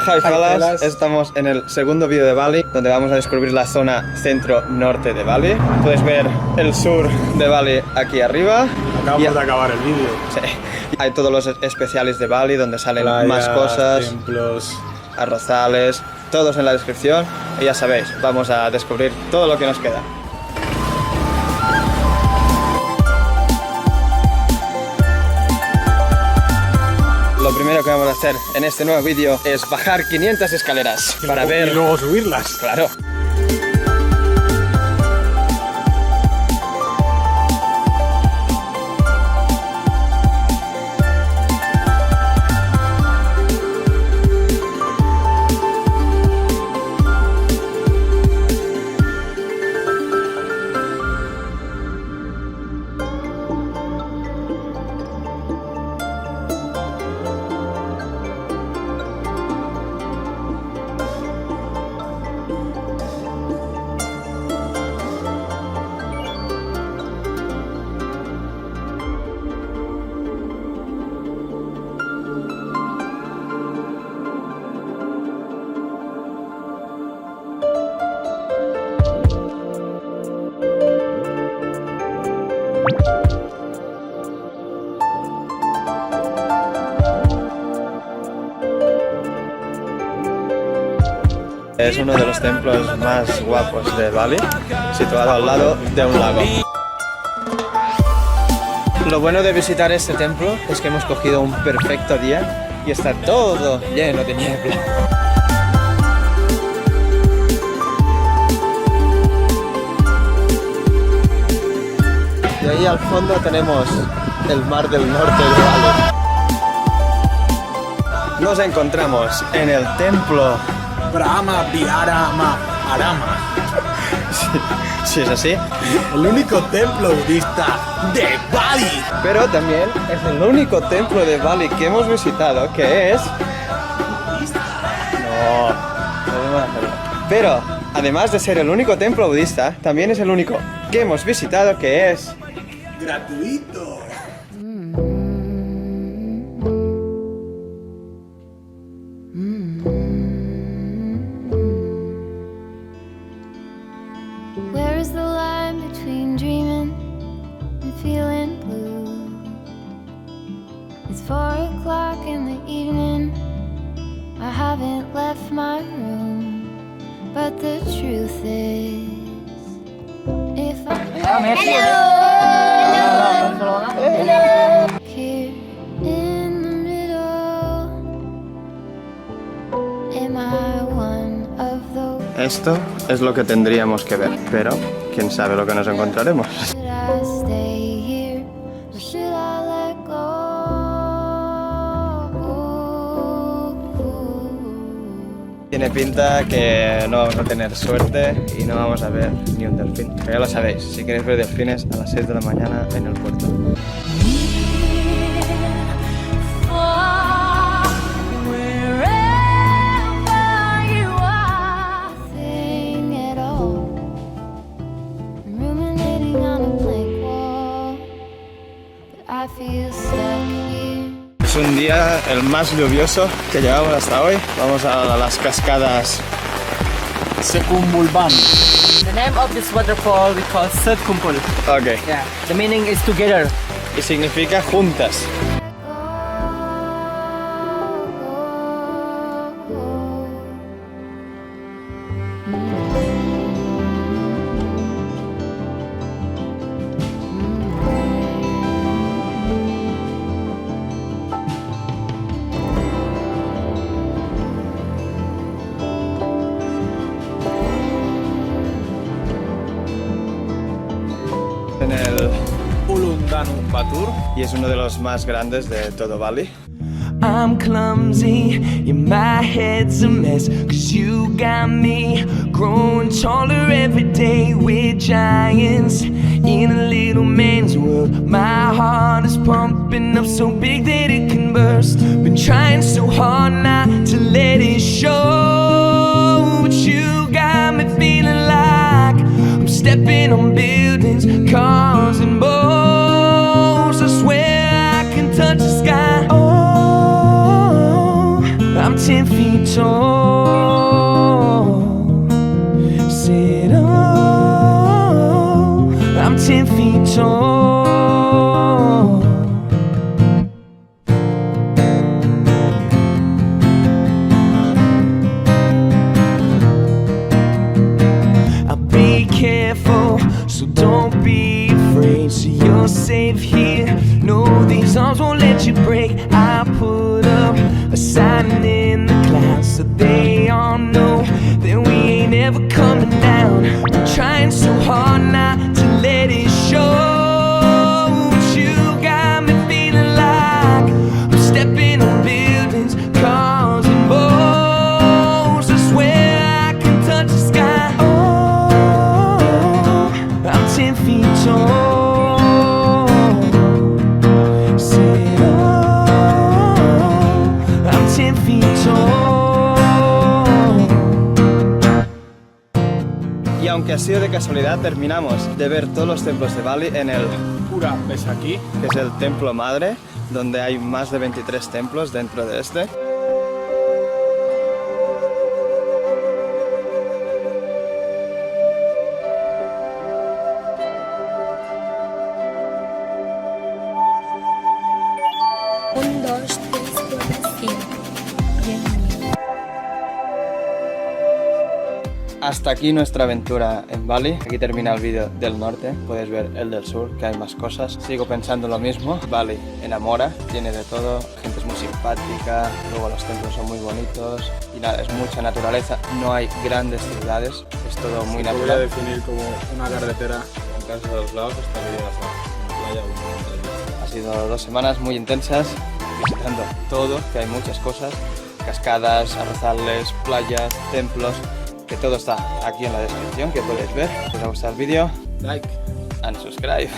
Hi fellas, estamos en el segundo vídeo de Bali, donde vamos a descubrir la zona centro-norte de Bali. Puedes ver el sur de Bali aquí arriba. Acabamos de acabar el vídeo. Sí. Hay todos los especiales de Bali, donde salen Playas, más cosas, templos, arrozales, todos en la descripción. Y ya sabéis, vamos a descubrir todo lo que nos queda. Lo primero que vamos a hacer en este nuevo vídeo es bajar 500 escaleras para ver... Y luego subirlas. Claro. Es uno de los templos más guapos de Bali, situado al lado de un lago. Lo bueno de visitar este templo es que hemos cogido un perfecto día y está todo lleno de niebla. Y ahí al fondo tenemos el mar del norte de Bali. Nos encontramos en el templo Brahma Viharama Arama. Sí, es así. El único templo budista de Bali. Pero también es el único templo de Bali que hemos visitado que es... No podemos hacerlo. Pero, además de ser el único templo budista, también es el único que hemos visitado que es... gratuito. Where is the line between dreaming and feeling blue? It's 4 o'clock in the evening. I haven't left my room, but the truth is, if I here in the middle, am I one of those? Esto es lo que tendríamos que ver, pero quién sabe lo que nos encontraremos. Should I stay here or should I let go? Tiene pinta que no vamos a tener suerte y no vamos a ver ni un delfín. Pero ya lo sabéis, si queréis ver delfines a las 6 de la mañana en el puerto. Es un día el más lluvioso que llevamos hasta hoy. Vamos a las cascadas SEGURO. The name of this waterfall we call SEGURO. Ok. Yeah. The meaning is together. Y significa juntas. En el Batur. y es uno de los más grandes de todo Bali. I'm clumsy, yeah, my head's a mess, 'cause you got me growing taller every day. We're giants in a little man's world. My heart is pumping up so big that it can burst. Been trying so hard not to let it show, but you got me feeling like I'm stepping on buildings, cars and boats. I swear I can touch the sky. Oh, I'm 10 feet feet tall. Said, oh, I'm 10 feet tall. I'll be careful, so don't be afraid. So you're safe here. No, these arms won't let you break. I put up a sign in the clouds so they all know that we ain't ever coming down. We're trying so hard not to let it show. But you got me feeling like I'm stepping on buildings, cars and boats. I swear I can touch the sky. Oh, I'm 10 feet tall. Y aunque ha sido de casualidad, terminamos de ver todos los templos de Bali en el Pura, ¿ves aquí? que es el templo madre, donde hay más de 23 templos dentro de este. Un, dos, tres, cuatro, cinco. Bien mío. Hasta aquí nuestra aventura en Bali. Aquí termina el vídeo del norte. Puedes ver el del sur, que hay más cosas. Sigo pensando lo mismo. Bali enamora, tiene de todo. La gente es muy simpática, luego los templos son muy bonitos. Y nada, es mucha naturaleza. No hay grandes ciudades, es todo muy natural. Voy a definir como una carretera en casa de los lagos hasta Viaja, una playa o una montaña. Ha sido 2 semanas muy intensas, visitando todo, que hay muchas cosas. Cascadas, arrozales, playas, templos. Que todo está aquí en la descripción, que podéis ver. Si os ha gustado el vídeo, Like and subscribe.